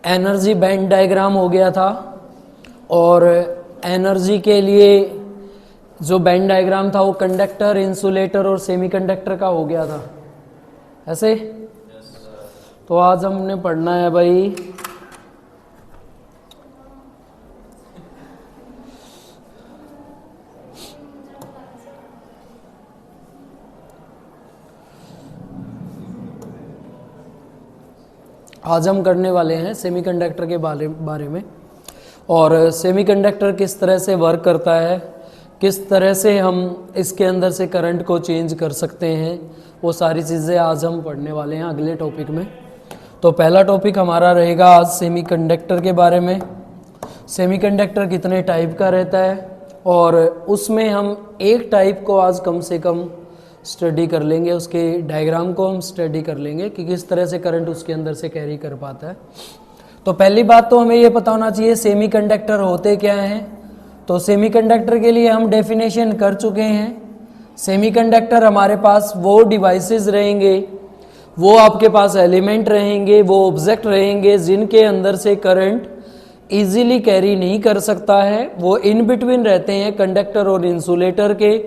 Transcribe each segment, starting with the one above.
Energy band diagram हो गया था, और एनर्जी के लिए जो बैंड डायग्राम था वो कंडक्टर, इंसुलेटर और सेमीकंडक्टर का हो गया था ऐसे। तो आज हमने पढ़ना है भाई आज हम करने वाले हैं सेमीकंडक्टर के बारे में, और सेमीकंडक्टर किस तरह से वर्क करता है, किस तरह से हम इसके अंदर से करंट को चेंज कर सकते हैं, वो सारी चीज़ें आज हम पढ़ने वाले हैं अगले टॉपिक में। तो पहला टॉपिक हमारा रहेगा आज सेमीकंडक्टर के बारे में। सेमीकंडक्टर कितने टाइप का रहता है, और उसमें हम एक टाइप को आज कम से कम स्टडी कर लेंगे, उसके डायग्राम को हम स्टडी कर लेंगे कि किस तरह से करंट उसके अंदर से कैरी कर पाता है। तो पहली बात तो हमें ये पता होना चाहिए सेमीकंडक्टर होते क्या हैं। तो सेमीकंडक्टर के लिए हम डेफिनेशन कर चुके हैं। सेमीकंडक्टर हमारे पास वो डिवाइसेस रहेंगे, वो आपके पास एलिमेंट रहेंगे, वो ऑब्जेक्ट रहेंगे जिनके अंदर से करंट इजीली कैरी नहीं कर सकता है। वो इन बिटवीन रहते हैं कंडक्टर और इंसुलेटर के,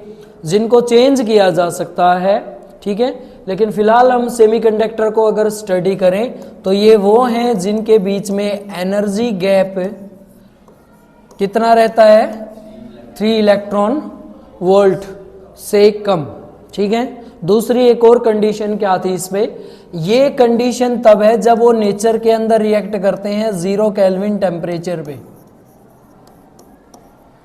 जिनको चेंज किया जा सकता है, ठीक है। लेकिन फिलहाल हम सेमीकंडक्टर को अगर स्टडी करें तो ये वो हैं जिनके बीच में एनर्जी गैप कितना रहता है, 3 इलेक्ट्रॉन वोल्ट से कम, ठीक है। दूसरी एक और कंडीशन क्या थी इसमें, ये कंडीशन तब है जब वो नेचर के अंदर रिएक्ट करते हैं 0 केल्विन टेम्परेचर पे।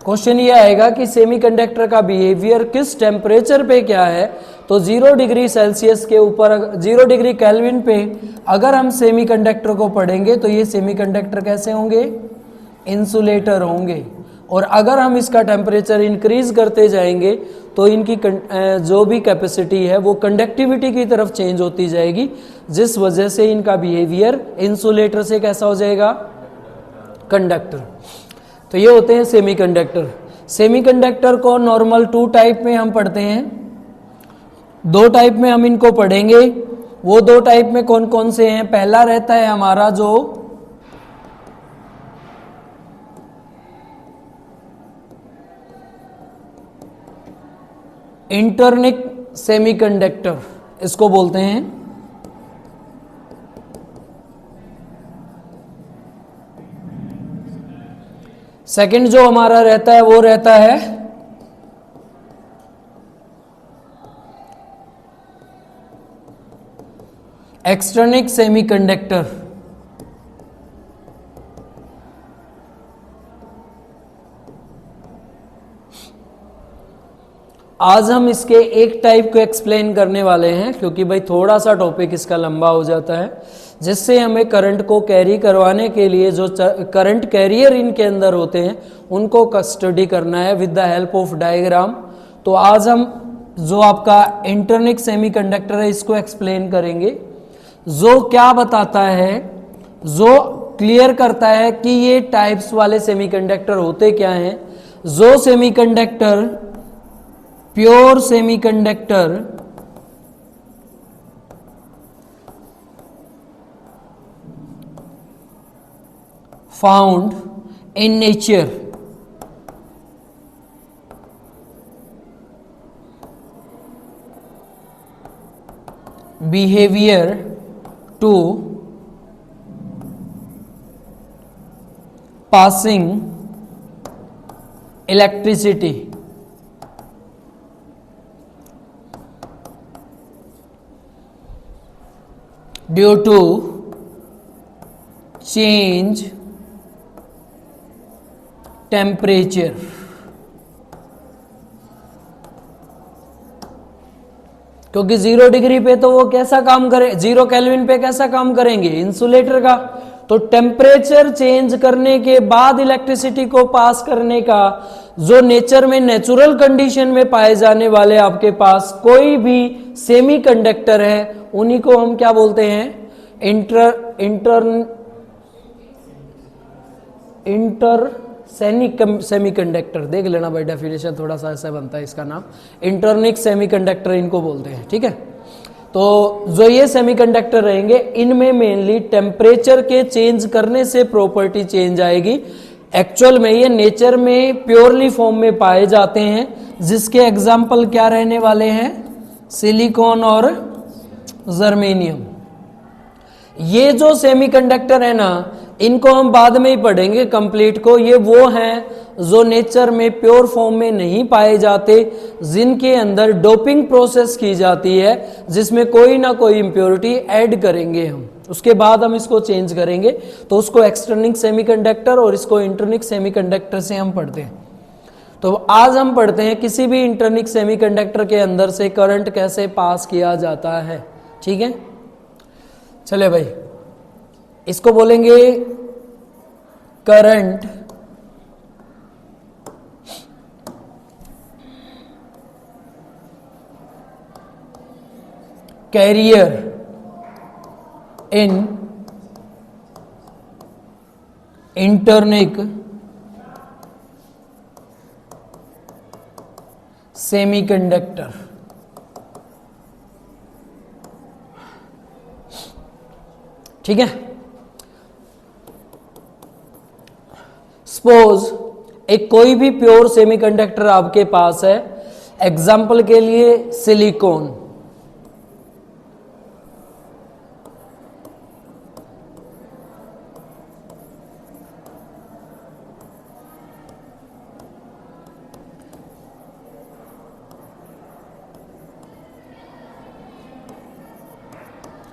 क्वेश्चन ये आएगा कि सेमीकंडक्टर का बिहेवियर किस टेम्परेचर पे क्या है। तो 0 डिग्री सेल्सियस के ऊपर, 0 डिग्री केल्विन पे अगर हम सेमीकंडक्टर को पढ़ेंगे तो ये सेमीकंडक्टर कैसे होंगे, इंसुलेटर होंगे। और अगर हम इसका टेम्परेचर इंक्रीज करते जाएंगे तो इनकी जो भी कैपेसिटी है वो कंडक्टिविटी की तरफ चेंज होती जाएगी, जिस वजह से इनका बिहेवियर इंसुलेटर से कैसा हो जाएगा, कंडक्टर। तो ये होते हैं सेमीकंडक्टर। सेमीकंडक्टर को नॉर्मल 2 टाइप में हम पढ़ते हैं, 2 टाइप में हम इनको पढ़ेंगे। वो 2 टाइप में कौन कौन से हैं, पहला रहता है हमारा जो इंटरनिक सेमीकंडक्टर, इसको बोलते हैं। सेकंड जो हमारा रहता है वो रहता है एक्सटर्निक सेमीकंडक्टर। आज हम इसके एक टाइप को एक्सप्लेन करने वाले हैं, क्योंकि भाई थोड़ा सा टॉपिक इसका लंबा हो जाता है, जिससे हमें करंट को कैरी करवाने के लिए जो करंट कैरियर इनके अंदर होते हैं उनको स्टडी करना है with the help of diagram. तो आज हम जो आपका इंटरनिक सेमीकंडक्टर है इसको एक्सप्लेन करेंगे, जो क्या बताता है, जो क्लियर करता है कि ये टाइप्स वाले सेमीकंडक्टर होते क्या हैं। जो semiconductor pure semiconductor found in nature behavior to passing electricity due to change temperature. क्योंकि 0 डिग्री पे तो वो कैसा काम करे, 0 केल्विन पे कैसा काम करेंगे, इंसुलेटर का। तो टेम्परेचर चेंज करने के बाद इलेक्ट्रिसिटी को पास करने का जो नेचर में नेचुरल कंडीशन में पाए जाने वाले आपके पास कोई भी सेमीकंडक्टर है, उन्हीं को हम क्या बोलते हैं, इंटर सेमीकंडक्टर। देख लेना भाई, डेफिनेशन थोड़ा सा ऐसा बनता है इसका नाम, इंटरनिक सेमीकंडक्टर इनको बोलते हैं, ठीक है। तो जो ये सेमीकंडक्टर रहेंगे इनमें मेनली टेम्परेचर के चेंज करने से प्रॉपर्टी चेंज आएगी। एक्चुअल में ये नेचर में प्योरली फॉर्म में पाए जाते हैं, जिसके एग्जाम्पल क्या रहने वाले हैं, सिलिकॉन और जर्मेनियम। ये जो सेमीकंडक्टर है ना, इनको हम बाद में ही पढ़ेंगे कंप्लीट को। ये वो हैं जो नेचर में प्योर फॉर्म में नहीं पाए जाते, जिनके अंदर डोपिंग प्रोसेस की जाती है, जिसमें कोई ना कोई इंप्योरिटी ऐड करेंगे हम, उसके बाद हम इसको चेंज करेंगे। तो उसको एक्सटर्निक सेमीकंडक्टर और इसको इंटरनिक सेमीकंडक्टर से हम पढ़ते हैं। तो आज हम पढ़ते हैं किसी भी इंटरनिक सेमीकंडक्टर के अंदर से करंट कैसे पास किया जाता है। ठीक है, चले भाई, इसको बोलेंगे करंट कैरियर इन इंटरनिक सेमीकंडक्टर। ठीक है, सपोज एक कोई भी प्योर सेमीकंडक्टर आपके पास है, एग्जाम्पल के लिए silicon.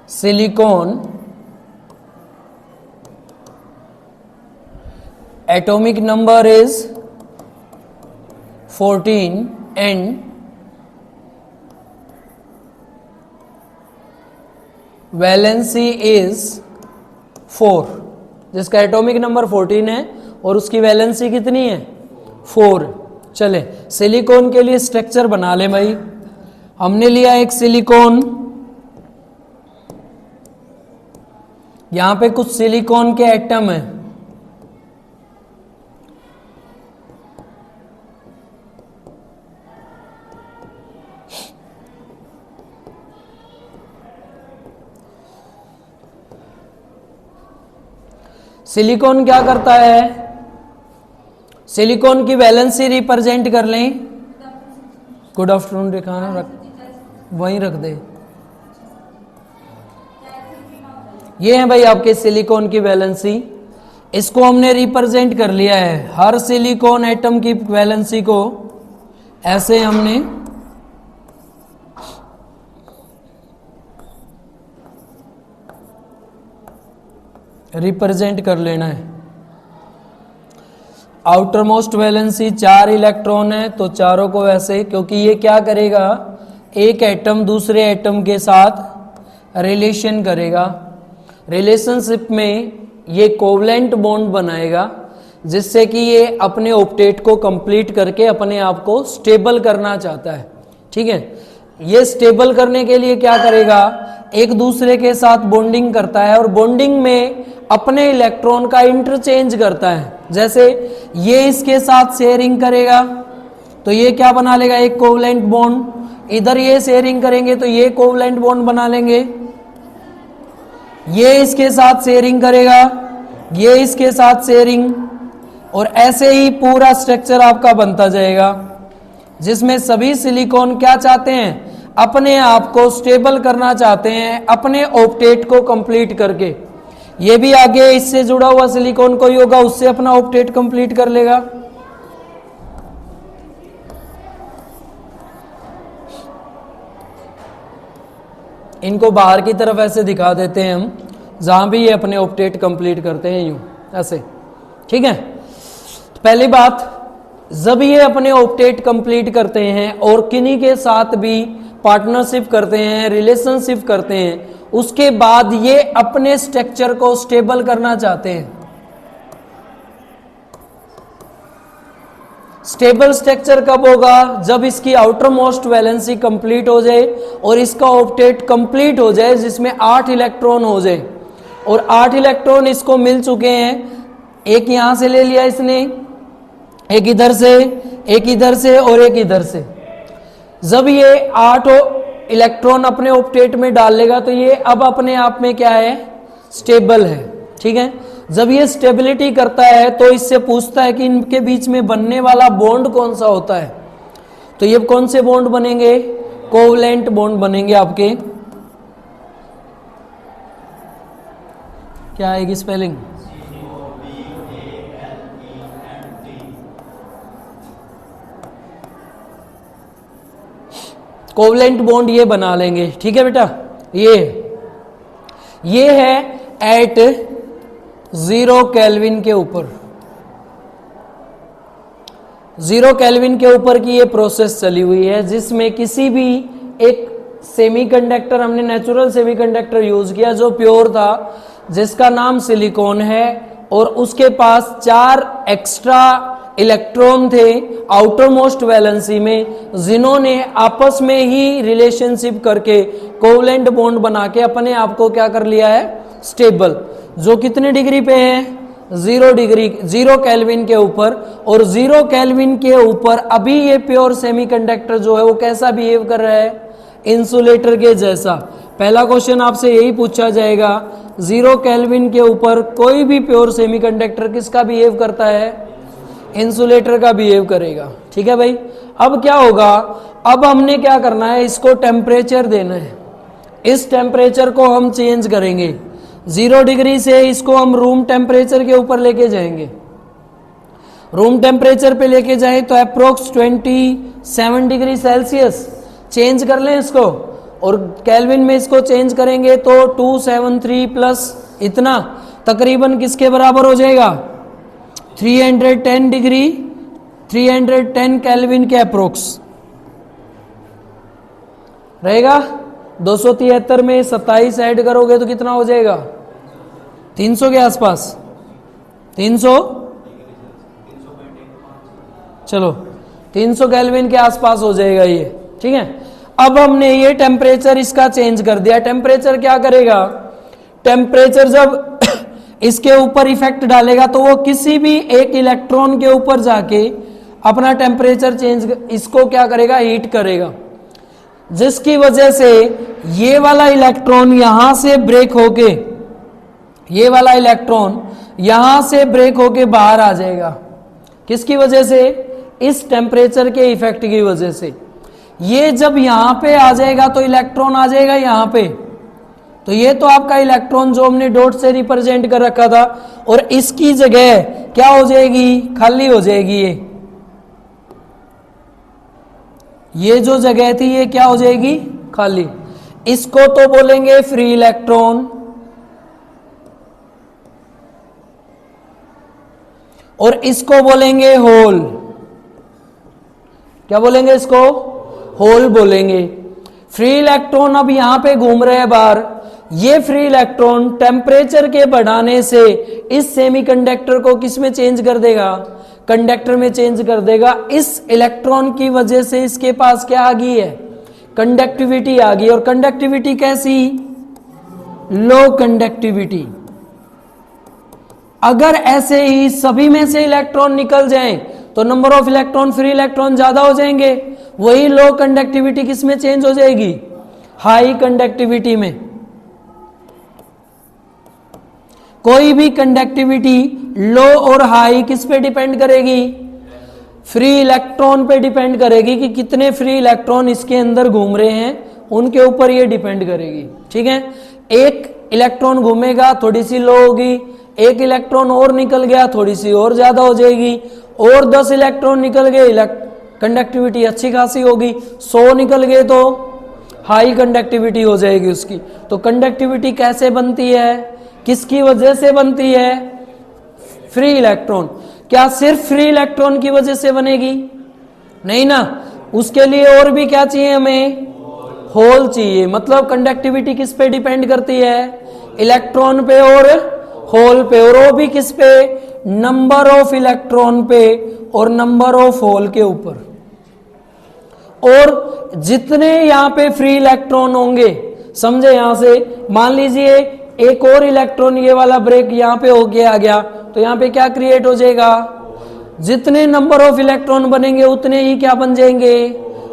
Silicon atomic number is 14 and valency is 4, जिसका एटॉमिक नंबर 14 है और उसकी वैलेंसी कितनी है, 4। चले सिलिकॉन के लिए स्ट्रक्चर बना ले भाई। हमने लिया एक सिलिकॉन, यहां पे कुछ सिलिकॉन के एटम है, सिलिकॉन क्या करता है, सिलिकॉन की वैलेंसी रिप्रेजेंट कर लें। गुड आफ्टरनून दिखाना, रख वहीं रख दे। ये है भाई आपके सिलिकॉन की वैलेंसी, इसको हमने रिप्रेजेंट कर लिया है। हर सिलिकॉन एटम की वैलेंसी को ऐसे हमने रिप्रेजेंट कर लेना है। आउटर मोस्ट वैलेंसी 4 इलेक्ट्रॉन है, तो चारों को ऐसे, क्योंकि ये क्या करेगा, एक एटम दूसरे एटम के साथ रिलेशन करेगा। रिलेशनशिप में ये कोवलेंट बॉन्ड बनाएगा, जिससे कि ये अपने ऑक्टेट को कंप्लीट करके अपने आप को स्टेबल करना चाहता है। ठीक है, ये स्टेबल करने के लिए क्या करेगा, एक दूसरे के साथ बॉन्डिंग करता है और बॉन्डिंग में अपने इलेक्ट्रॉन का इंटरचेंज करता है। जैसे ये इसके साथ शेयरिंग करेगा तो ये क्या बना लेगा, एक कोवलेंट बॉन्ड। इधर ये शेयरिंग करेंगे तो ये कोवलेंट बॉन्ड बना लेंगे। ये इसके साथ शेयरिंग करेगा, ये इसके साथ शेयरिंग, और ऐसे ही पूरा स्ट्रक्चर आपका बनता जाएगा, जिसमें सभी सिलिकॉन क्या चाहते हैं, अपने आप को स्टेबल करना चाहते हैं अपने ऑक्टेट को कंप्लीट करके। ये भी आगे इससे जुड़ा हुआ सिलिकॉन कोई होगा, उससे अपना ऑक्टेट कंप्लीट कर लेगा। इनको बाहर की तरफ ऐसे दिखा देते हैं हम, जहां भी ये अपने ऑक्टेट कंप्लीट करते हैं, यूं ऐसे। ठीक है, तो पहली बात, जब ये अपने ऑक्टेट कंप्लीट करते हैं और किन्हीं के साथ भी पार्टनरशिप करते हैं, रिलेशनशिप करते हैं, उसके बाद ये अपने स्ट्रक्चर को स्टेबल करना चाहते हैं। स्टेबल स्ट्रक्चर कब होगा, जब इसकी आउटर मोस्ट वैलेंसी कंप्लीट हो जाए और इसका ऑक्टेट कंप्लीट हो जाए, जिसमें 8 इलेक्ट्रॉन हो जाए, और 8 इलेक्ट्रॉन इसको मिल चुके हैं। एक यहां से ले लिया इसने, एक इधर से, एक इधर से और एक इधर से। जब ये 8 इलेक्ट्रॉन अपने ऑक्टेट में डाल लेगा तो ये अब अपने आप में क्या है, स्टेबल है। ठीक है, जब ये स्टेबिलिटी करता है तो इससे पूछता है कि इनके बीच में बनने वाला बॉन्ड कौन सा होता है। तो ये कौन से बॉन्ड बनेंगे, कोवलेंट बॉन्ड बनेंगे आपके। क्या आएगी स्पेलिंग, कोवलेंट बॉन्ड ये बना लेंगे। ठीक है बेटा, ये है एट 0 केल्विन के ऊपर, 0 केल्विन के ऊपर की ये प्रोसेस चली हुई है, जिसमें किसी भी एक सेमीकंडक्टर, हमने नेचुरल सेमीकंडक्टर यूज किया जो प्योर था, जिसका नाम सिलिकॉन है, और उसके पास 4 एक्स्ट्रा इलेक्ट्रॉन थे आउटर मोस्ट वैलेंसी में, जिन्होंने आपस में ही रिलेशनशिप करके कोवलेंट बॉन्ड बना के अपने आप को क्या कर लिया है, स्टेबल। जो कितने डिग्री पे है, 0 डिग्री, 0 केल्विन के ऊपर। और 0 केल्विन के ऊपर अभी ये प्योर सेमीकंडक्टर जो है वो कैसा बिहेव कर रहा है, इंसुलेटर के जैसा। पहला क्वेश्चन आपसे यही पूछा जाएगा, 0 केल्विन के ऊपर कोई भी प्योर सेमीकंडक्टर किसका बिहेव करता है, इंसुलेटर का बिहेव करेगा। ठीक है भाई, अब क्या होगा, अब हमने क्या करना है, इसको टेम्परेचर देना है। इस टेम्परेचर को हम चेंज करेंगे, 0 डिग्री से इसको हम रूम टेम्परेचर के ऊपर लेके जाएंगे। रूम टेम्परेचर पे लेके जाए तो अप्रोक्स 27 डिग्री सेल्सियस चेंज कर लें इसको, और केल्विन में इसको चेंज करेंगे तो 273 प्लस इतना तकरीबन किसके बराबर हो जाएगा, 310 डिग्री, 310 केल्विन के अप्रोक्स रहेगा। 273 में 27 ऐड करोगे तो कितना हो जाएगा, 300 के आसपास, 300, चलो 300 केल्विन के आसपास हो जाएगा ये। ठीक है, अब हमने ये टेम्परेचर इसका चेंज कर दिया। टेम्परेचर क्या करेगा, टेम्परेचर जब इसके ऊपर इफेक्ट डालेगा तो वो किसी भी एक इलेक्ट्रॉन के ऊपर जाके अपना टेम्परेचर चेंज, इसको क्या करेगा, हीट करेगा, जिसकी वजह से ये वाला इलेक्ट्रॉन यहां से ब्रेक होके, ये वाला इलेक्ट्रॉन यहां से ब्रेक होके बाहर आ जाएगा। किसकी वजह से, इस टेम्परेचर के इफेक्ट की वजह से। ये जब यहां पे आ जाएगा तो इलेक्ट्रॉन आ जाएगा यहां पे, तो ये तो आपका इलेक्ट्रॉन जो हमने डॉट से रिप्रेजेंट कर रखा था, और इसकी जगह क्या हो जाएगी, खाली हो जाएगी। ये जो जगह थी ये क्या हो जाएगी, खाली। इसको तो बोलेंगे फ्री इलेक्ट्रॉन, और इसको बोलेंगे होल। क्या बोलेंगे इसको, होल बोलेंगे। फ्री इलेक्ट्रॉन अब यहां पे घूम रहे हैं बाहर, ये फ्री इलेक्ट्रॉन टेम्परेचर के बढ़ाने से इस सेमीकंडक्टर को किस में चेंज कर देगा, कंडक्टर में चेंज कर देगा। इस इलेक्ट्रॉन की वजह से इसके पास क्या आ गई है, कंडक्टिविटी आ गई। और कंडक्टिविटी कैसी, लो कंडक्टिविटी। अगर ऐसे ही सभी में से इलेक्ट्रॉन निकल जाएं तो number of electron, free electron ज्यादा हो जाएंगे। वही लो कंडक्टिविटी किस में चेंज हो जाएगी, हाई कंडक्टिविटी में। कोई भी कंडक्टिविटी लो और हाई किस पे डिपेंड करेगी, फ्री इलेक्ट्रॉन पे डिपेंड करेगी कि कितने फ्री इलेक्ट्रॉन इसके अंदर घूम रहे हैं, उनके ऊपर ये डिपेंड करेगी। ठीक है, एक इलेक्ट्रॉन घूमेगा थोड़ी सी लो होगी, एक इलेक्ट्रॉन और निकल गया थोड़ी सी और ज्यादा हो जाएगी, और 10 इलेक्ट्रॉन निकल गए कंडक्टिविटी अच्छी खासी होगी, 100 निकल गए तो हाई कंडक्टिविटी हो जाएगी उसकी। तो कंडक्टिविटी कैसे बनती है, किसकी वजह से बनती है, फ्री इलेक्ट्रॉन। क्या सिर्फ फ्री इलेक्ट्रॉन की वजह से बनेगी, नहीं ना, उसके लिए और भी क्या चाहिए हमें, होल चाहिए। मतलब कंडक्टिविटी किस पे डिपेंड करती है, इलेक्ट्रॉन पे और होल पे, और वो भी किस पे, नंबर ऑफ इलेक्ट्रॉन पे और नंबर ऑफ होल के ऊपर। और जितने यहां पे फ्री इलेक्ट्रॉन होंगे, समझे, यहां से मान लीजिए एक और इलेक्ट्रॉन ये वाला ब्रेक यहां पे होके आ गया, तो यहां पे क्या क्रिएट हो जाएगा, जितने नंबर ऑफ इलेक्ट्रॉन बनेंगे उतने ही क्या बन जाएंगे,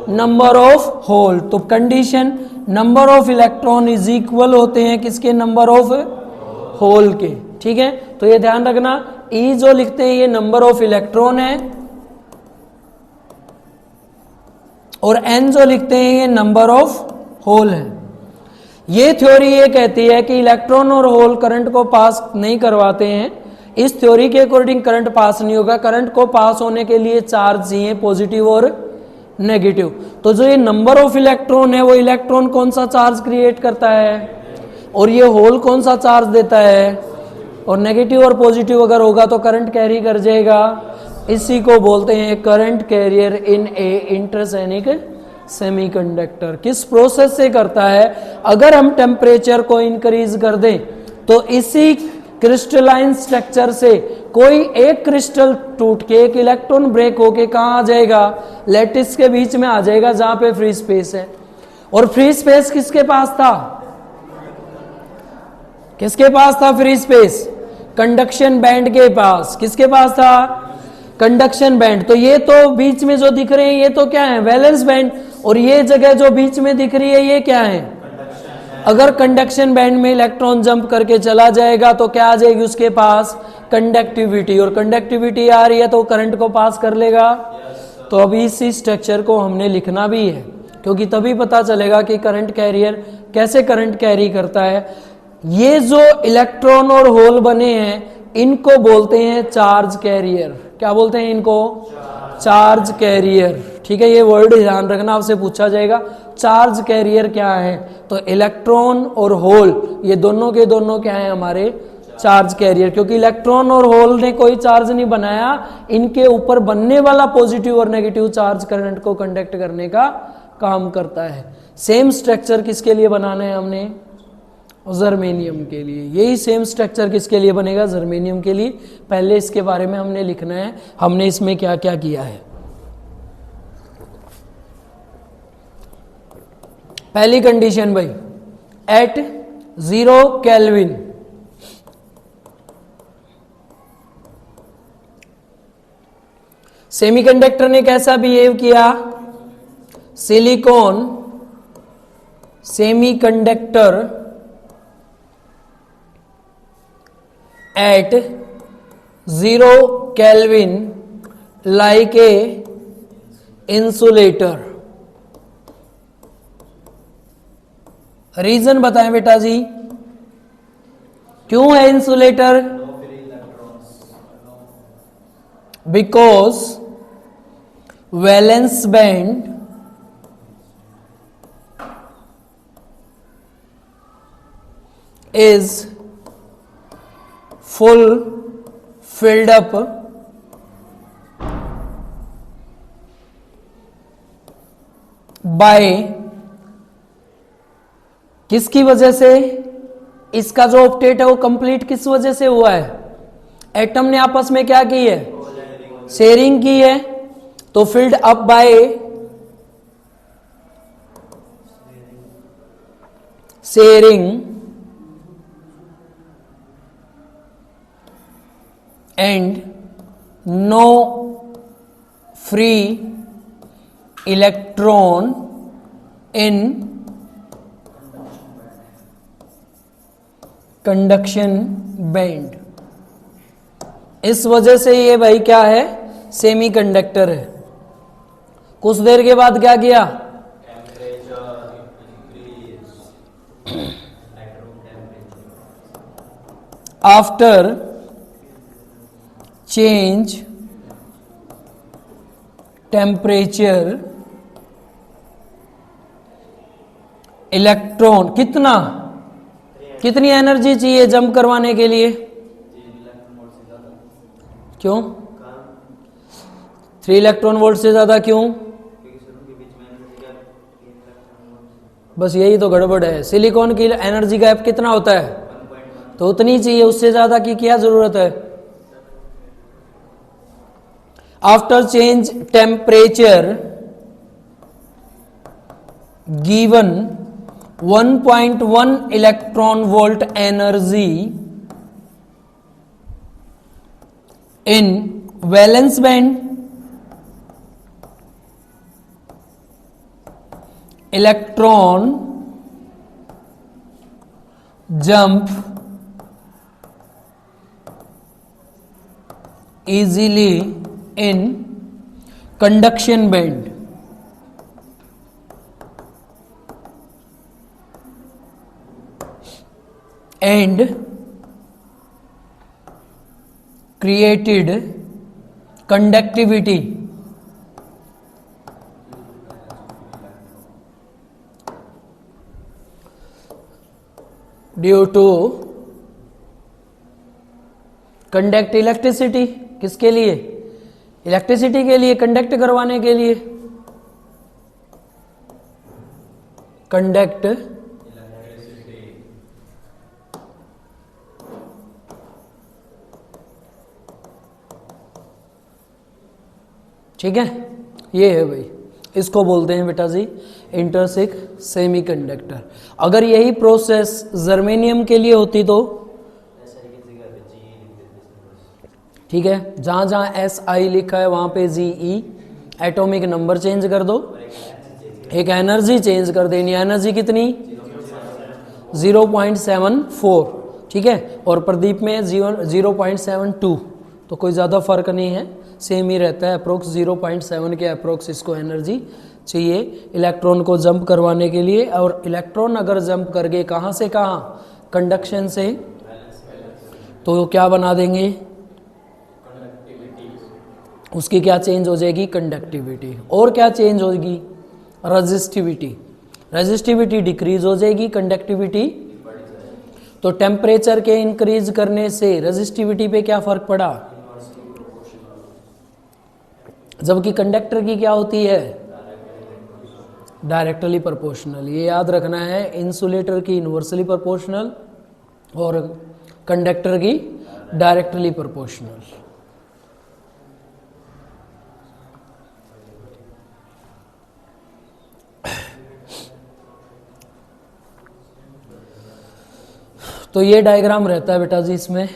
नंबर ऑफ होल। तो condition number of electron is equal होते हैं किसके, नंबर ऑफ होल के। ठीक है, तो ये ध्यान रखना, ई जो लिखते हैं ये नंबर ऑफ इलेक्ट्रॉन है और एन जो लिखते हैं ये नंबर ऑफ होल है। ये थ्योरी ये कहती है कि इलेक्ट्रॉन और होल करंट को पास नहीं करवाते हैं। इस थ्योरी के अकॉर्डिंग करंट पास नहीं होगा। करंट को पास होने के लिए चार्ज चाहिए, पॉजिटिव और नेगेटिव। तो जो ये नंबर ऑफ इलेक्ट्रॉन है वो इलेक्ट्रॉन कौन सा चार्ज क्रिएट करता है और ये होल कौन सा चार्ज देता है, और नेगेटिव और पॉजिटिव अगर होगा तो करंट कैरी कर जाएगा। इसी को बोलते हैं current carrier in a intrinsic semiconductor. किस प्रोसेस से करता है, अगर हम टेम्परेचर को इंक्रीज कर दें तो इसी क्रिस्टलाइन स्ट्रक्चर से कोई एक क्रिस्टल टूट के एक इलेक्ट्रॉन ब्रेक होके कहां आ जाएगा, लैटिस के बीच में आ जाएगा जहां पे फ्री स्पेस है। और फ्री स्पेस किसके पास था, किसके पास था फ्री स्पेस, कंडक्शन बैंड के पास। किसके पास था, कंडक्शन बैंड। तो ये तो बीच में जो दिख रहे हैं ये तो क्या है, वैलेंस बैंड। और ये जगह जो बीच में दिख रही है ये क्या है, अगर कंडक्शन बैंड में इलेक्ट्रॉन जंप करके चला जाएगा तो क्या आ जाएगी उसके पास, कंडक्टिविटी। और कंडक्टिविटी आ रही है तो करंट को पास कर लेगा। तो अभी इसी स्ट्रक्चर को हमने लिखना भी है, क्योंकि तभी पता चलेगा कि करंट कैरियर कैसे करंट कैरी करता है। ये जो इलेक्ट्रॉन और होल बने हैं इनको बोलते हैं चार्ज कैरियर। क्या बोलते हैं इनको, चार्ज कैरियर। ठीक है, ये वर्ड ध्यान रखना, आपसे पूछा जाएगा चार्ज कैरियर क्या है। तो इलेक्ट्रॉन और होल ये दोनों के दोनों क्या है, हमारे चार्ज कैरियर। क्योंकि इलेक्ट्रॉन और होल ने कोई चार्ज नहीं बनाया, इनके ऊपर बनने वाला पॉजिटिव और नेगेटिव चार्ज करंट को कंडक्ट करने का काम करता है। सेम स्ट्रक्चर किसके लिए बनाना है हमने, जर्मेनियम के लिए। यही सेम स्ट्रक्चर किसके लिए बनेगा, जर्मेनियम के लिए। पहले इसके बारे में हमने लिखना है, हमने इसमें क्या क्या किया है। पहली कंडीशन भाई, एट 0 केल्विन सेमीकंडक्टर ने कैसा बिहेव किया, silicon semiconductor at 0 Kelvin like a insulator। Reason बताएं बेटा जी, क्यों है insulator, because valence band is full filled up by, किसकी वजह से, इसका जो ऑक्टेट है वो कंप्लीट किस वजह से हुआ है, एटम ने आपस में क्या की है, शेयरिंग की है। तो filled up by sharing and no free electron in conduction band। इस वजह से ये भाई क्या है, सेमीकंडक्टर है। कुछ देर के बाद क्या किया, आफ्टर change temperature इलेक्ट्रॉन कितना, कितनी एनर्जी चाहिए जंप करवाने के लिए, क्यों 3 इलेक्ट्रॉन वोल्ट से ज्यादा क्यों, बस यही तो गड़बड़ है। सिलिकॉन की एनर्जी गैप कितना होता है, तो उतनी चाहिए, उससे ज्यादा की क्या जरूरत है। After change temperature given 1.1 electron volt energy in valence band electron jump easily in conduction band and created conductivity due to conduct electricity। किसके लिए? इलेक्ट्रिसिटी के लिए, कंडक्ट करवाने के लिए। कंडक्ट ठीक है, ये है भाई, इसको बोलते हैं बेटा जी इंटरसिक सेमीकंडक्टर। अगर यही प्रोसेस जर्मेनियम के लिए होती तो ठीक है, जहां जहां SI लिखा है वहां पे GE, एटॉमिक नंबर चेंज कर दो, एक एनर्जी चेंज कर देनी। एनर्जी कितनी? 0.74, ठीक है, और प्रदीप में 0.72, तो कोई ज़्यादा फर्क नहीं है, सेम ही रहता है अप्रोक्स 0.7 के अप्रोक्स इसको एनर्जी चाहिए इलेक्ट्रॉन को जंप करवाने के लिए। और इलेक्ट्रॉन अगर जंप कर गए कहाँ से कहाँ? कंडक्शन से, तो क्या बना देंगे? उसकी क्या चेंज हो जाएगी? कंडक्टिविटी। और क्या चेंज होगी? रेजिस्टिविटी। रेजिस्टिविटी डिक्रीज हो जाएगी, कंडक्टिविटी। तो टेम्परेचर के इंक्रीज करने से रेजिस्टिविटी पे क्या फर्क पड़ा? जबकि कंडक्टर की क्या होती है? Directly proportional. ये याद रखना है, इंसुलेटर की इन्वर्सली प्रोपोर्शनल और कंडक्टर की डायरेक्टली प्रोपोर्शनल। तो ये डायग्राम रहता है बेटा जी इसमें।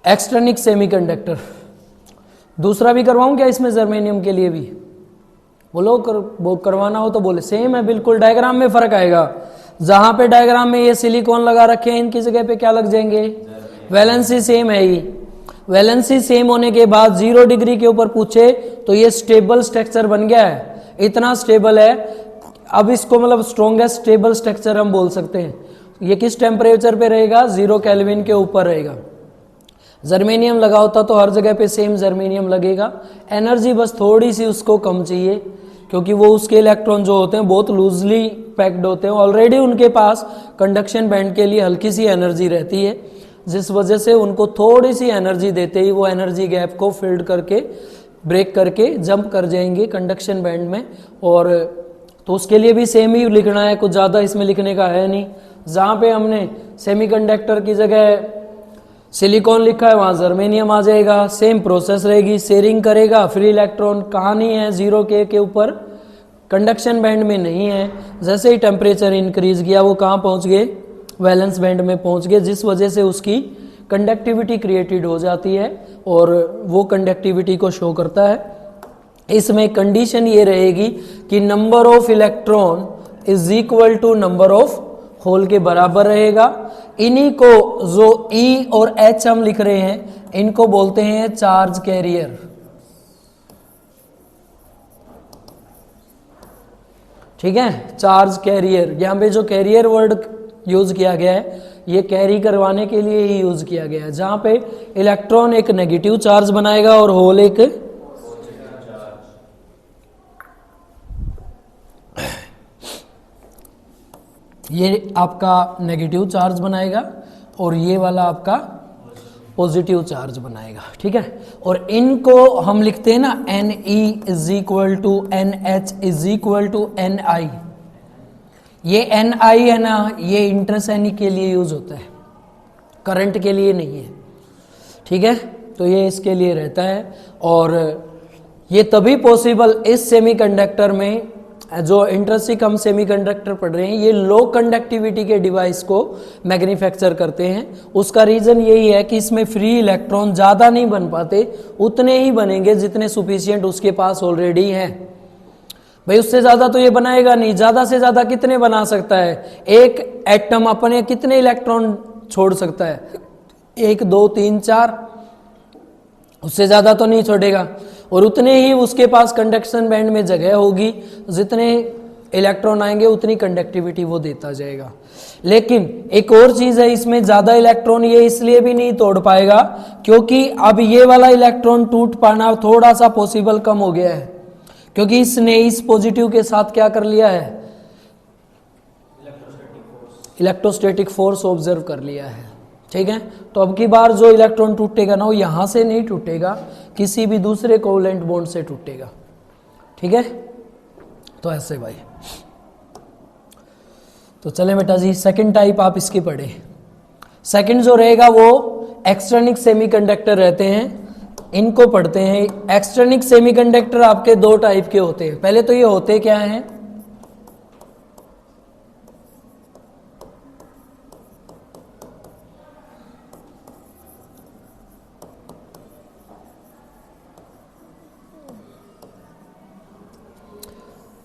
एक्सटर्निक सेमीकंडक्टर दूसरा भी करवाऊं क्या इसमें जर्मेनियम के लिए भी? बोलो वो करवाना हो तो बोले। सेम है बिल्कुल, डायग्राम में फर्क आएगा। जहां पे डायग्राम में ये सिलिकॉन लगा रखे हैं, इनकी जगह पे क्या लग जाएंगे? वैलेंसी सेम है ही। वैलेंसी सेम होने के बाद 0 डिग्री के ऊपर पूछे तो ये स्टेबल स्ट्रक्चर बन गया है, इतना स्टेबल है। अब इसको मतलब स्ट्रॉन्गेस्ट स्टेबल स्ट्रक्चर हम बोल सकते हैं। ये किस टेम्परेचर पे रहेगा? 0 केल्विन के ऊपर रहेगा। जर्मेनियम लगा होता तो हर जगह पे सेम जर्मेनियम लगेगा। एनर्जी बस थोड़ी सी उसको कम चाहिए, क्योंकि वो उसके इलेक्ट्रॉन जो होते हैं बहुत लूजली पैक्ड होते हैं, ऑलरेडी उनके पास कंडक्शन बैंड के लिए हल्की सी एनर्जी रहती है, जिस वजह से उनको थोड़ी सी एनर्जी देते ही वो एनर्जी गैप को फिल्ड करके ब्रेक करके जंप कर जाएंगे कंडक्शन बैंड में। और तो उसके लिए भी सेम ही लिखना है, कुछ ज़्यादा इसमें लिखने का है नहीं। जहाँ पे हमने सेमीकंडक्टर की जगह सिलिकॉन लिखा है वहाँ जर्मेनियम आ जाएगा। सेम प्रोसेस रहेगी, शेयरिंग करेगा। फ्री इलेक्ट्रॉन कहाँ नहीं है? 0 के ऊपर, कंडक्शन बैंड में नहीं है। जैसे ही टेम्परेचर इंक्रीज किया वो कहाँ पहुँच गए? वैलेंस बैंड में पहुँच गए, जिस वजह से उसकी कंडक्टिविटी क्रिएटेड हो जाती है और वो कंडक्टिविटी को शो करता है। इसमें कंडीशन ये रहेगी कि number of electron is equal to number of hole के बराबर रहेगा। इन्हीं को जो E और H हम लिख रहे हैं, इनको बोलते हैं चार्ज कैरियर। ठीक है, चार्ज कैरियर। यहाँ पे जो कैरियर वर्ड यूज किया गया है, ये कैरी करवाने के लिए ही यूज किया गया है। जहां पे इलेक्ट्रॉन एक नेगेटिव चार्ज बनाएगा और होल एक ये आपका नेगेटिव चार्ज बनाएगा और ये वाला आपका पॉजिटिव चार्ज बनाएगा। ठीक है, और इनको हम लिखते हैं ना Ne is equal to NH is equal to Ni। ये Ni है ना, ये इंटरसैनिक के लिए यूज होता है, करंट के लिए नहीं है। ठीक है, तो ये इसके लिए रहता है। और ये तभी पॉसिबल इस सेमीकंडक्टर में जो इंट्रिंसिक हम सेमीकंडक्टर पढ़ रहे हैं, ये लो कंडक्टिविटी के डिवाइस को मैन्युफैक्चर करते हैं। उसका रीजन यही है कि इसमें फ्री इलेक्ट्रॉन ज़्यादा नहीं बन पाते, उतने ही बनेंगे जितने सुफिशियंट उसके पास ऑलरेडी हैं। भाई उससे ज़्यादा तो ये बनाएगा नहीं, ज़्यादा से ज़्यादा कितने बना सकता है? एक एटम अपने कितने इलेक्ट्रॉन छोड़ सकता है? 1 2 3 4, उससे ज़्यादा तो नहीं छोड़ेगा। और उतने ही उसके पास कंडक्शन बैंड में जगह होगी, जितने इलेक्ट्रॉन आएंगे उतनी कंडक्टिविटी वो देता जाएगा। लेकिन एक और चीज़ है, इसमें ज़्यादा इलेक्ट्रॉन ये इसलिए भी नहीं तोड़ पाएगा क्योंकि अब ये वाला इलेक्ट्रॉन टूट पाना थोड़ा सा पॉसिबल कम हो गया है, क्योंकि इसने इस पॉजिटिव के साथ क्या कर लिया है? इलेक्ट्रोस्टैटिक फोर्स ऑब्जर्व कर लिया है। ठीक है, तो अब की बार जो इलेक्ट्रॉन टूटेगा ना, वो यहां से नहीं टूटेगा, किसी भी दूसरे कोवेलेंट बॉन्ड से टूटेगा। ठीक है, तो ऐसे भाई। तो चले बेटा जी, सेकंड टाइप आप इसकी पढ़े। सेकंड जो रहेगा वो एक्सटर्निक सेमीकंडक्टर रहते हैं, इनको पढ़ते हैं। एक्सटर्निक सेमीकंडक्टर आपके 2 टाइप के होते हैं। पहले तो ये होते क्या हैं?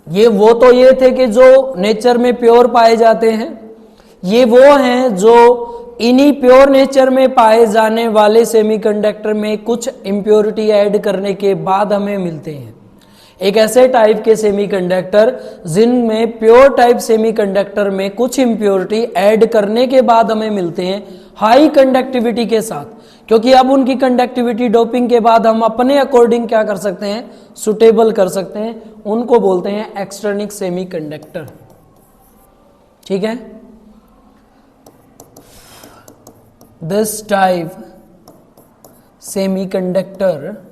ये थे कि जो नेचर में प्योर पाए जाते हैं। ये वो हैं जो इन्हीं प्योर नेचर में पाए जाने वाले सेमीकंडक्टर में कुछ इम्प्योरिटी ऐड करने के बाद हमें मिलते हैं। एक ऐसे टाइप के सेमीकंडक्टर जिनमें प्योर टाइप सेमीकंडक्टर में कुछ इम्प्योरिटी ऐड करने के बाद हमें मिलते हैं हाई कंडक्टिविटी के साथ, क्योंकि अब उनकी कंडक्टिविटी डोपिंग के बाद हम अपने अकॉर्डिंग क्या कर सकते हैं? सुटेबल कर सकते हैं। उनको बोलते हैं एक्सटर्निक सेमीकंडक्टर। ठीक है, this type semiconductor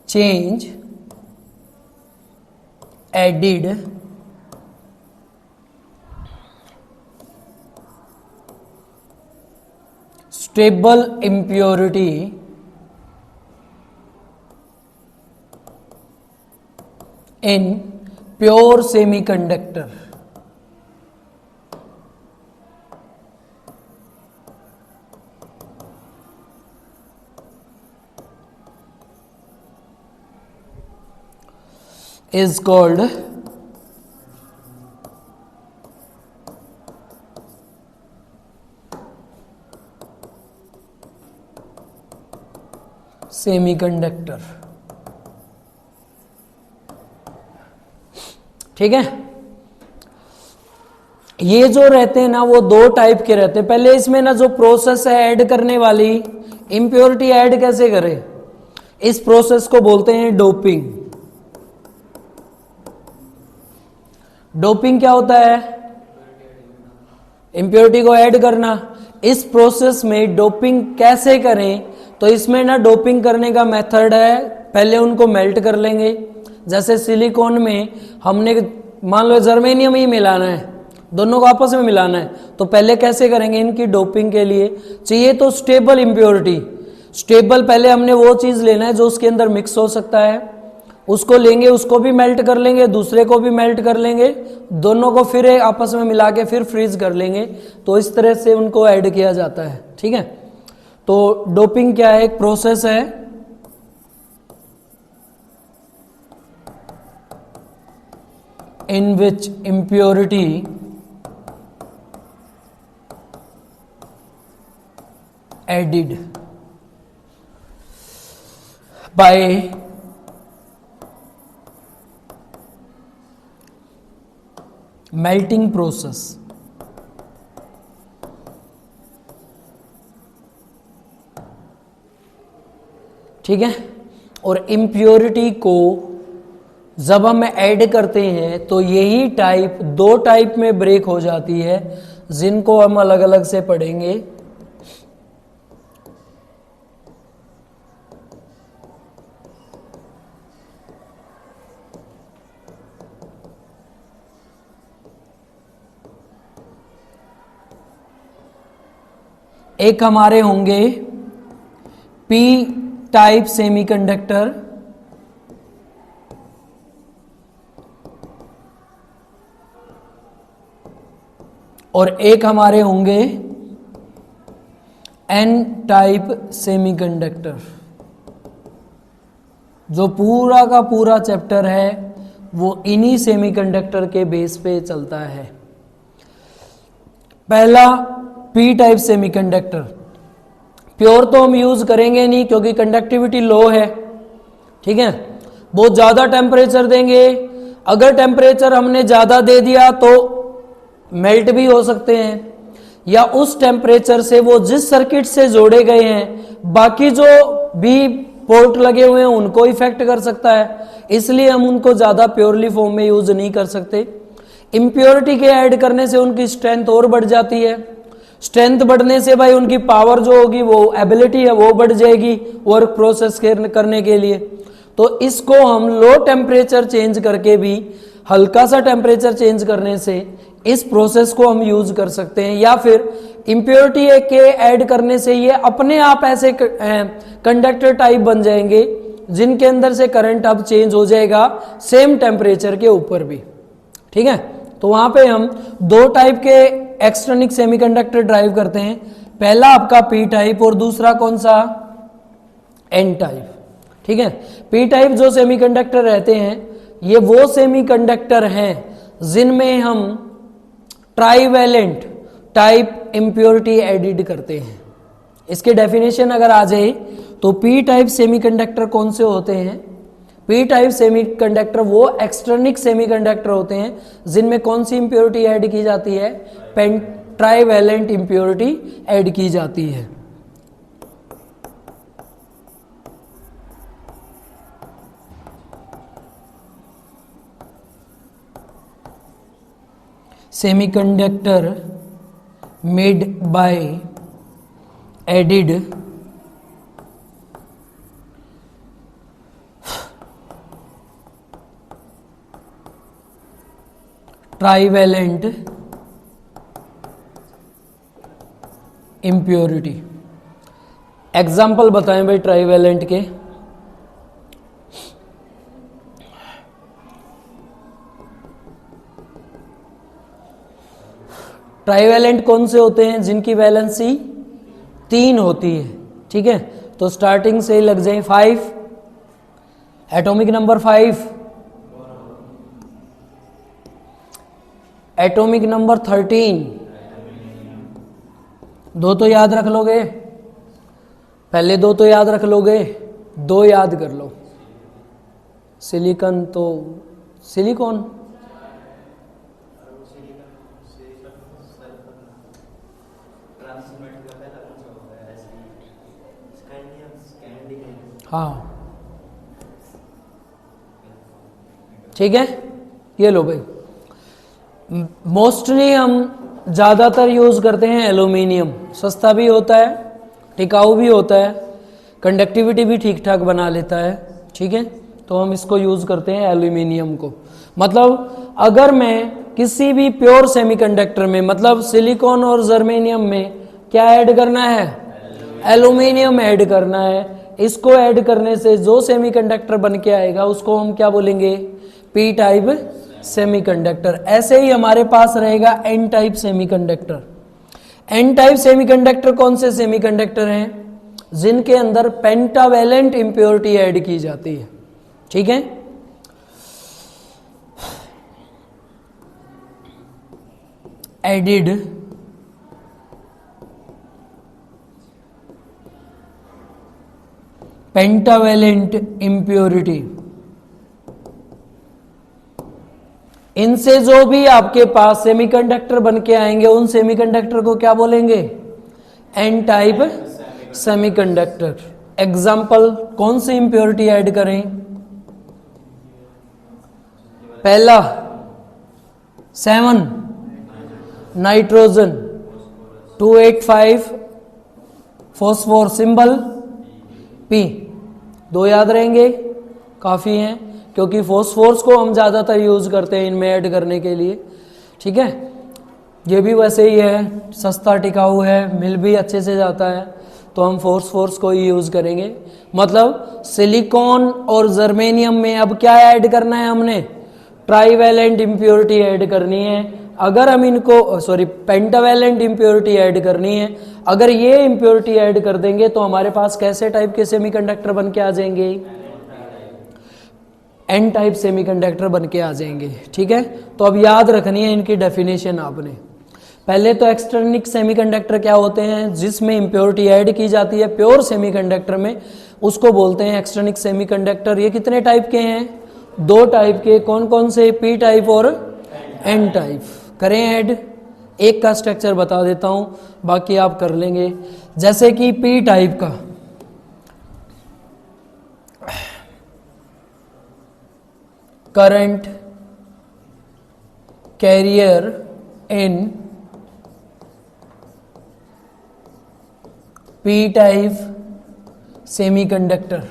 change added stable impurity in pure semiconductor is called semiconductor. ठीक है, ये जो रहते हैं ना वो 2 टाइप के रहते हैं। पहले इसमें ना जो प्रोसेस है ऐड करने वाली, इम्प्योरिटी ऐड कैसे करें, इस प्रोसेस को बोलते हैं डोपिंग। डोपिंग क्या होता है? इम्प्योरिटी को ऐड करना। इस प्रोसेस में डोपिंग कैसे करें? तो इसमें ना डोपिंग करने का मेथड है, पहले उनको मेल्ट कर लेंगे। जैसे सिलिकॉन में हमने मान लो जर्मेनियम ही मिलाना है, दोनों को आपस में मिलाना है, तो पहले कैसे करेंगे? इनकी डोपिंग के लिए चाहिए तो स्टेबल इम्प्योरिटी। स्टेबल पहले हमने वो चीज लेना है जो उसके अंदर मिक्स हो सकता है, उसको लेंगे, उसको भी मेल्ट कर लेंगे, दूसरे को भी मेल्ट कर लेंगे, दोनों को फिर आपस में मिला के फिर फ्रीज कर लेंगे। तो इस तरह से उनको ऐड किया जाता है। ठीक है, तो डोपिंग क्या है? एक प्रोसेस है in which impurity added by melting process. ठीक है, और इम्प्योरिटी को जब हम ऐड करते हैं तो यही टाइप 2 टाइप में ब्रेक हो जाती है, जिनको हम अलग अलग से पढ़ेंगे। एक हमारे होंगे पी टाइप सेमीकंडक्टर और एक हमारे होंगे एन टाइप सेमीकंडक्टर। जो पूरा का पूरा चैप्टर है वो इन्हीं सेमीकंडक्टर के बेस पे चलता है। पहला पी टाइप सेमीकंडक्टर, प्योर तो हम यूज करेंगे नहीं क्योंकि कंडक्टिविटी लो है, ठीक है। बहुत ज्यादा टेम्परेचर देंगे, अगर टेम्परेचर हमने ज्यादा दे दिया तो मेल्ट भी हो सकते हैं, या उस टेम्परेचर से वो जिस सर्किट से जोड़े गए हैं बाकी जो भी पोर्ट लगे हुए हैं उनको इफेक्ट कर सकता है, इसलिए हम उनको ज्यादा प्योरली फॉर्म में यूज नहीं कर सकते। इम्प्योरिटी के ऐड करने से उनकी स्ट्रेंथ और बढ़ जाती है, स्ट्रेंथ बढ़ने से भाई उनकी पावर जो होगी, वो एबिलिटी है वो बढ़ जाएगी वर्क प्रोसेस करने के लिए। तो इसको हम लो टेम्परेचर चेंज करके भी, हल्का सा टेम्परेचर चेंज करने से इस प्रोसेस को हम यूज कर सकते हैं, या फिर इम्प्योरिटी के ऐड करने से ये अपने आप ऐसे कंडक्टर टाइप बन जाएंगे जिनके अंदर से करंट अब चेंज हो जाएगा सेम टेम्परेचर के ऊपर भी, ठीक है। तो वहां पे हम दो टाइप के एक्सटर्निक सेमीकंडक्टर ड्राइव करते हैं, पहला आपका पी टाइप और दूसरा कौन सा, एन टाइप, ठीक है। पी टाइप जो सेमीकंडक्टर रहते हैं ये वो सेमीकंडक्टर हैं जिनमें हम ट्राइवेलेंट टाइप इम्प्योरिटी एडिड करते हैं। इसके डेफिनेशन अगर आ जाए तो पी टाइप सेमीकंडक्टर कौन से होते हैं, पी टाइप सेमीकंडक्टर वो एक्सटर्निक सेमीकंडक्टर होते हैं जिनमें कौन सी इम्प्योरिटी ऐड की जाती है, ट्राइवेलेंट इम्प्योरिटी ऐड की जाती है। Semiconductor made by added trivalent impurity. Example बताएं भाई ट्राइवेलेंट के, ट्राइवेलेंट कौन से होते हैं, जिनकी वैलेंसी 3 होती है, ठीक है। तो स्टार्टिंग से लग जाए 5, एटॉमिक नंबर 5, एटॉमिक नंबर 13, 2 तो याद रख लोगे, पहले 2 तो याद रख लोगे, 2 याद कर लो, सिलिकॉन तो सिलिकॉन, हाँ ठीक है। ये लो भाई, मोस्टली हम ज़्यादातर यूज़ करते हैं एल्यूमिनियम, सस्ता भी होता है, टिकाऊ भी होता है, कंडक्टिविटी भी ठीक ठाक बना लेता है, ठीक है। तो हम इसको यूज़ करते हैं एल्यूमिनियम को। मतलब अगर मैं किसी भी प्योर सेमीकंडक्टर में, मतलब सिलिकॉन और जर्मेनियम में क्या ऐड करना है, एल्यूमिनियम ऐड करना है। इसको ऐड करने से जो सेमीकंडक्टर बन के आएगा उसको हम क्या बोलेंगे, पी टाइप सेमीकंडक्टर। ऐसे ही हमारे पास रहेगा N type semiconductor. N type semiconductor कौन से सेमीकंडक्टर हैं, जिनके अंदर पेंटावेलेंट इंप्योरिटी ऐड की जाती है, ठीक है। एडिड पेंटावेलेंट इंप्योरिटी, इनसे जो भी आपके पास सेमीकंडक्टर बन के आएंगे उन सेमीकंडक्टर को क्या बोलेंगे, एन टाइप सेमीकंडक्टर। एग्जाम्पल कौन सी इंप्योरिटी ऐड करें, पहला 7 नाइट्रोजन, 285 फॉस्फोर, सिंबल पी। 2 याद रहेंगे, काफी हैं, क्योंकि फॉस्फोरस को हम ज्यादातर यूज करते हैं इनमें ऐड करने के लिए, ठीक है। ये भी वैसे ही है, सस्ता टिकाऊ है, मिल भी अच्छे से जाता है, तो हम फोर्स को ही यूज करेंगे। मतलब सिलिकॉन और जर्मेनियम में अब क्या ऐड करना है, हमने ट्राईवैलेंट इम्प्योरिटी ऐड करनी है। अगर हम इनको पेंटावैलेंट इम्प्योरिटी ऐड करनी है। अगर ये इम्प्योरिटी ऐड कर देंगे तो हमारे पास कैसे टाइप के सेमीकंडक्टर बन के आ जाएंगे, एन टाइप सेमीकंडक्टर बन के आ जाएंगे। ठीक है, तो अब याद रखनी है इनकी डेफिनेशन आपने। पहले तो एक्सटर्निक सेमीकंडक्टर क्या होते हैं, जिसमें इम्प्योरिटी ऐड की जाती है प्योर सेमीकंडक्टर में, उसको बोलते हैं एक्सटर्निक सेमीकंडक्टर। ये कितने टाइप के हैं, 2 टाइप के। कौन कौन से, पी टाइप और एन टाइप। करें ऐड, एक का स्ट्रक्चर बता देता हूं, बाकी आप कर लेंगे। जैसे कि पी टाइप का current carrier in P type semiconductor.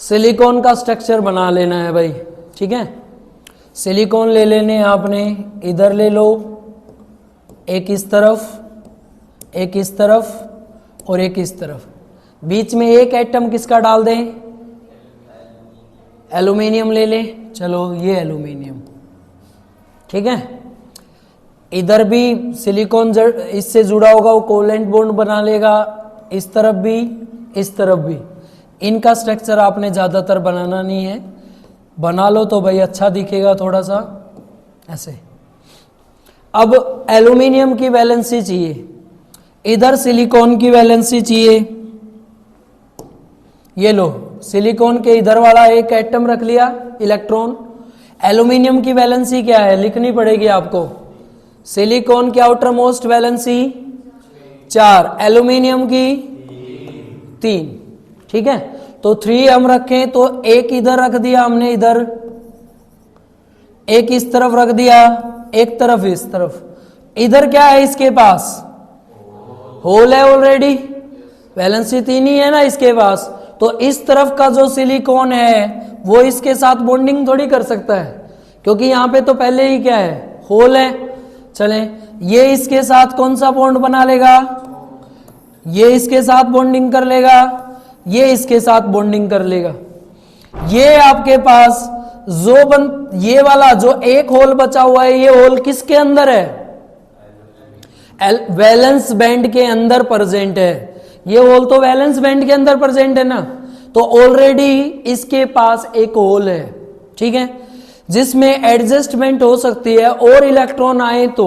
Silicon का स्ट्रक्चर बना लेना है भाई। ठीक है, सिलिकॉन ले लेने आपने, इधर ले लो, एक इस तरफ, एक इस तरफ और एक इस तरफ। बीच में एक एटम किसका डाल दें, एल्यूमिनियम ले लें। चलो ये एल्यूमिनियम, ठीक है। इधर भी सिलिकॉन इससे जुड़ा होगा, वो कोवेलेंट बॉन्ड बना लेगा, इस तरफ भी इस तरफ भी। इनका स्ट्रक्चर आपने ज़्यादातर बनाना नहीं है, बना लो तो भाई अच्छा दिखेगा थोड़ा सा ऐसे। अब एल्यूमिनियम की वैलेंसी चाहिए, इधर सिलिकॉन की वैलेंसी चाहिए। ये लो, सिलिकॉन के इधर वाला एक एटम रख लिया, इलेक्ट्रॉन। एल्यूमिनियम की वैलेंसी क्या है, लिखनी पड़ेगी आपको। सिलिकॉन की आउटर मोस्ट वैलेंसी 4, एल्यूमिनियम की 3। ठीक है, तो 3 हम रखें तो एक इधर रख दिया हमने, इधर एक इस तरफ रख दिया, एक तरफ इस तरफ। इधर क्या है इसके पास, होल है ऑलरेडी, वैलेंसी 3 ही है ना इसके पास। तो इस तरफ का जो सिलिकॉन है वो इसके साथ बॉन्डिंग थोड़ी कर सकता है, क्योंकि यहां पे तो पहले ही क्या है, होल है। चले, ये इसके साथ कौन सा बॉन्ड बना लेगा, ये इसके साथ बॉन्डिंग कर लेगा, ये इसके साथ बॉन्डिंग कर लेगा। ये आपके पास ये वाला जो एक होल बचा हुआ है, ये होल किसके अंदर है, वैलेंस बैंड के अंदर प्रेजेंट है। ये होल तो वैलेंस बैंड के अंदर प्रेजेंट है ना, तो ऑलरेडी इसके पास एक होल है। ठीक है, जिसमें एडजस्टमेंट हो सकती है और इलेक्ट्रॉन आए तो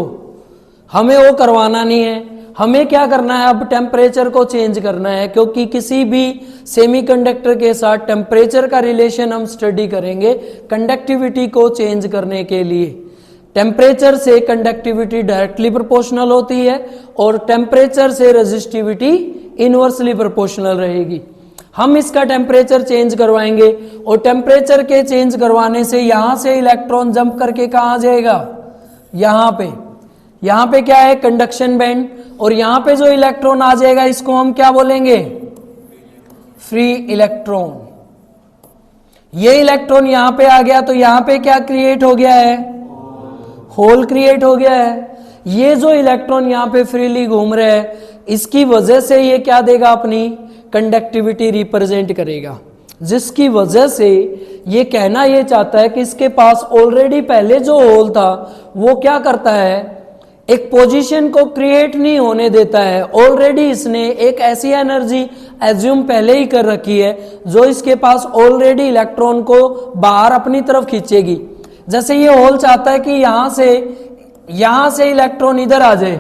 हमें वो करवाना नहीं है। हमें क्या करना है, अब टेम्परेचर को चेंज करना है, क्योंकि किसी भी सेमीकंडक्टर के साथ टेम्परेचर का रिलेशन हम स्टडी करेंगे कंडक्टिविटी को चेंज करने के लिए। टेम्परेचर से कंडक्टिविटी डायरेक्टली प्रोपोर्शनल होती है और टेम्परेचर से रेजिस्टिविटी इनवर्सली प्रोपोर्शनल रहेगी। हम इसका टेम्परेचर चेंज करवाएंगे और टेम्परेचर के चेंज करवाने से यहां से इलेक्ट्रॉन जंप करके कहां जाएगा, यहां पे क्या है, कंडक्शन बैंड। और यहां पे जो इलेक्ट्रॉन आ जाएगा इसको हम क्या बोलेंगे, फ्री इलेक्ट्रॉन। ये इलेक्ट्रॉन यहां पे आ गया तो यहां पे क्या क्रिएट हो गया है, होल क्रिएट हो गया है। ये जो इलेक्ट्रॉन यहां पे फ्रीली घूम रहे हैं, इसकी वजह से ये क्या देगा, अपनी कंडक्टिविटी रिप्रेजेंट करेगा, जिसकी वजह से ये कहना ये चाहता है कि इसके पास ऑलरेडी पहले जो होल था वो क्या करता है, एक पोजीशन को क्रिएट नहीं होने देता है। ऑलरेडी इसने एक ऐसी एनर्जी एज्यूम पहले ही कर रखी है जो इसके पास ऑलरेडी इलेक्ट्रॉन को बाहर अपनी तरफ खींचेगी। जैसे ये होल चाहता है कि यहां से इलेक्ट्रॉन इधर आ जाए,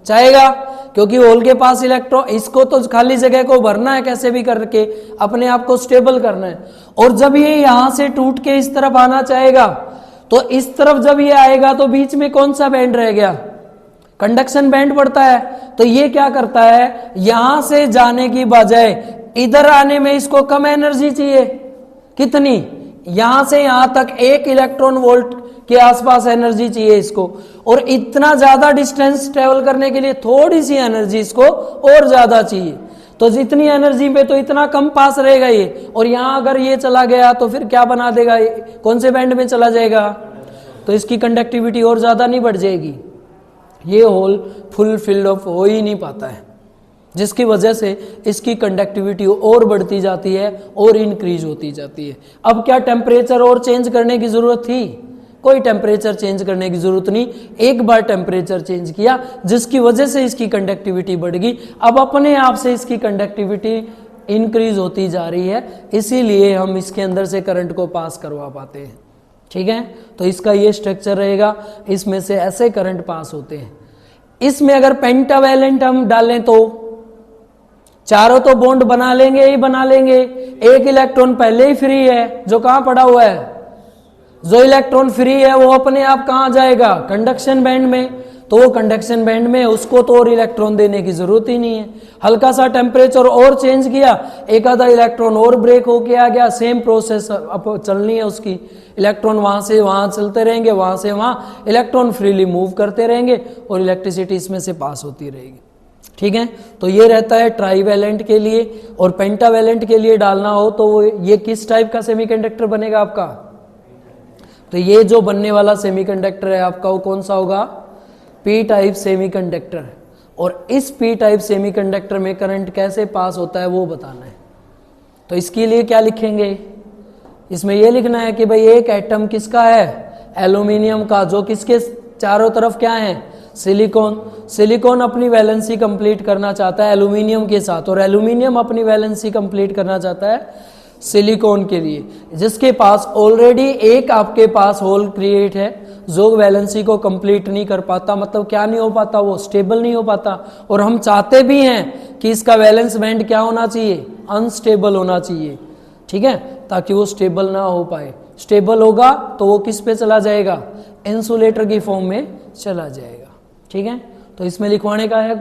चाहेगा, क्योंकि होल के पास इलेक्ट्रॉन, इसको तो खाली जगह को भरना है कैसे भी करके, अपने आप को स्टेबल करना है। और जब ये यहां से टूट के इस तरफ आना चाहेगा तो इस तरफ जब ये आएगा तो बीच में कौन सा बैंड रह गया, कंडक्शन बैंड पड़ता है। तो ये क्या करता है, यहां से जाने की बजाय इधर आने में इसको कम एनर्जी चाहिए। कितनी, यहां से यहां तक 1 इलेक्ट्रॉन वोल्ट के आसपास एनर्जी चाहिए इसको, और इतना ज्यादा डिस्टेंस ट्रेवल करने के लिए थोड़ी सी एनर्जी इसको और ज्यादा चाहिए। तो जितनी एनर्जी पे तो इतना कम पास रहेगा ये, और यहां अगर ये चला गया तो फिर क्या बना देगा, कौन से बैंड में चला जाएगा, तो इसकी कंडक्टिविटी और ज़्यादा नहीं बढ़ जाएगी, ये होल फुल फिल्ड अप हो ही नहीं पाता है, जिसकी वजह से इसकी कंडक्टिविटी और बढ़ती जाती है और इंक्रीज होती जाती है। अब क्या टेम्परेचर और चेंज करने की ज़रूरत थी? कोई टेम्परेचर चेंज करने की ज़रूरत नहीं, एक बार टेम्परेचर चेंज किया जिसकी वजह से इसकी कंडक्टिविटी बढ़ गई, अब अपने आप से इसकी कंडक्टिविटी इंक्रीज होती जा रही है, इसीलिए हम इसके अंदर से करंट को पास करवा पाते हैं। ठीक है, तो इसका ये स्ट्रक्चर रहेगा, इसमें से ऐसे करंट पास होते हैं। इसमें अगर पेंटावैलेंट हम डालें तो चारों तो बॉन्ड बना लेंगे ही बना लेंगे, एक इलेक्ट्रॉन पहले ही फ्री है जो कहां पड़ा हुआ है, जो इलेक्ट्रॉन फ्री है वो अपने आप कहां जाएगा, कंडक्शन बैंड में, तो वो कंडक्शन बैंड में उसको तो और इलेक्ट्रॉन देने की जरूरत ही नहीं है। हल्का सा टेम्परेचर और चेंज किया, एक आधा इलेक्ट्रॉन और ब्रेक होके आ गया, सेम प्रोसेस अब चलनी है उसकी, इलेक्ट्रॉन वहां से वहां चलते रहेंगे, वहां से वहां इलेक्ट्रॉन फ्रीली मूव करते रहेंगे और इलेक्ट्रिसिटी इसमें से पास होती रहेगी। ठीक है, तो ये रहता है ट्राईवैलेंट के लिए। और पेंटावैलेंट के लिए डालना हो तो वो ये किस टाइप का सेमीकंडक्टर बनेगा आपका, तो ये जो बनने वाला सेमीकंडक्टर है आपका वो कौन सा होगा, पी टाइप सेमीकंडक्टर। और इस पी टाइप सेमीकंडक्टर में करंट कैसे पास होता है वो बताना है। तो इसके लिए क्या लिखेंगे, इसमें ये लिखना है कि भाई एक एटम किसका है, एल्यूमिनियम का, जो किसके चारों तरफ क्या है, सिलिकॉन। सिलिकॉन अपनी वैलेंसी कंप्लीट करना चाहता है एल्यूमिनियम के साथ, और एल्यूमिनियम अपनी वैलेंसी कंप्लीट करना चाहता है सिलिकॉन के लिए, जिसके पास ऑलरेडी एक आपके पास होल क्रिएट है जो वैलेंसी को कंप्लीट नहीं कर पाता, मतलब क्या नहीं हो पाता, वो स्टेबल नहीं हो पाता। और हम चाहते भी हैं कि इसका वैलेंस बैंड क्या होना चाहिए, अनस्टेबल होना चाहिए। ठीक है, ताकि वो स्टेबल ना हो पाए, स्टेबल होगा तो वो किस पे चला जाएगा, इंसुलेटर की फॉर्म में चला जाएगा। ठीक है, तो इसमें लिखवाने का है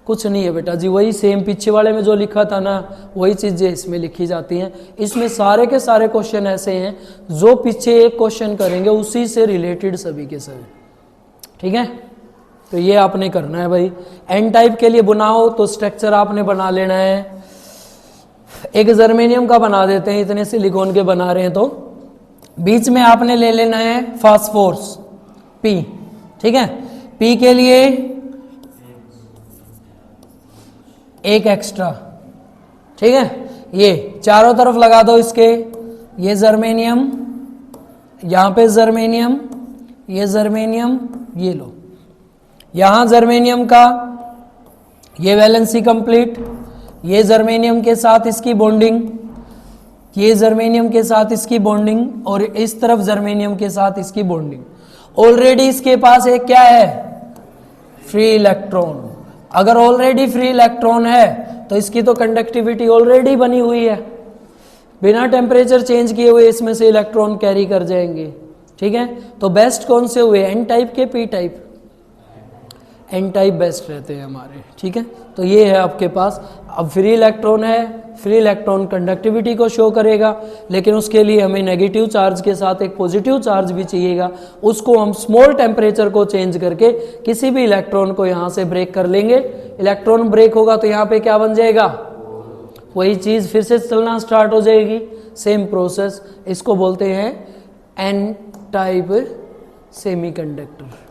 कुछ नहीं है बेटा जी, वही सेम पीछे वाले में जो लिखा था ना वही चीजें इसमें लिखी जाती हैं। इसमें सारे के सारे क्वेश्चन ऐसे हैं जो पीछे एक क्वेश्चन करेंगे उसी से रिलेटेड सभी के सभी। ठीक है, तो ये आपने करना है भाई। एन टाइप के लिए बनाओ तो स्ट्रक्चर आपने बना लेना है, एक जर्मेनियम का बना देते हैं, इतने सिलिकॉन के बना रहे हैं तो बीच में आपने ले लेना है फास्फोरस पी। ठीक है, पी के लिए एक एक्स्ट्रा। ठीक है, ये चारों तरफ लगा दो इसके, ये जर्मेनियम, यहां पे जर्मेनियम, ये जर्मेनियम, ये लो, यहां जर्मेनियम का ये वैलेंसी कंप्लीट, ये जर्मेनियम के साथ इसकी बॉन्डिंग, ये जर्मेनियम के साथ इसकी बॉन्डिंग, और इस तरफ जर्मेनियम के साथ इसकी बॉन्डिंग। ऑलरेडी इसके पास एक क्या है, फ्री इलेक्ट्रॉन। अगर ऑलरेडी फ्री इलेक्ट्रॉन है तो इसकी तो कंडक्टिविटी ऑलरेडी बनी हुई है, बिना टेम्परेचर चेंज किए हुए इसमें से इलेक्ट्रॉन कैरी कर जाएंगे। ठीक है, तो बेस्ट कौन से हुए, एन टाइप के P type, N type best रहते हैं हमारे। ठीक है, तो ये है आपके पास। अब फ्री इलेक्ट्रॉन है, फ्री इलेक्ट्रॉन कंडक्टिविटी को शो करेगा, लेकिन उसके लिए हमें नेगेटिव चार्ज के साथ एक पॉजिटिव चार्ज भी चाहिएगा। उसको हम स्मॉल टेम्परेचर को चेंज करके किसी भी इलेक्ट्रॉन को यहाँ से ब्रेक कर लेंगे। इलेक्ट्रॉन ब्रेक होगा तो यहाँ पे क्या बन जाएगा, वही चीज फिर से चलना स्टार्ट हो जाएगी, सेम प्रोसेस। इसको बोलते हैं एन टाइप सेमीकंडक्टर।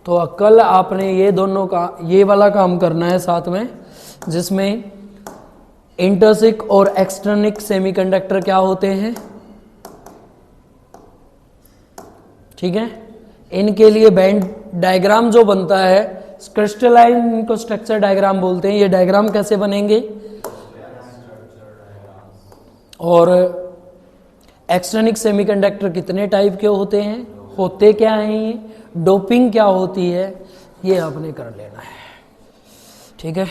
तो कल आपने ये दोनों का ये वाला काम करना है साथ में, जिसमें इंटर्सिक और एक्सटर्निक सेमीकंडक्टर क्या होते हैं। ठीक है, इनके लिए बैंड डायग्राम जो बनता है, क्रिस्टलाइन, इनको स्ट्रक्चर डायग्राम बोलते हैं। ये डायग्राम कैसे बनेंगे, और एक्सटर्निक सेमीकंडक्टर कितने टाइप के होते हैं, होते क्या हैं, ये डोपिंग क्या होती है, ये आपने कर लेना है। ठीक है।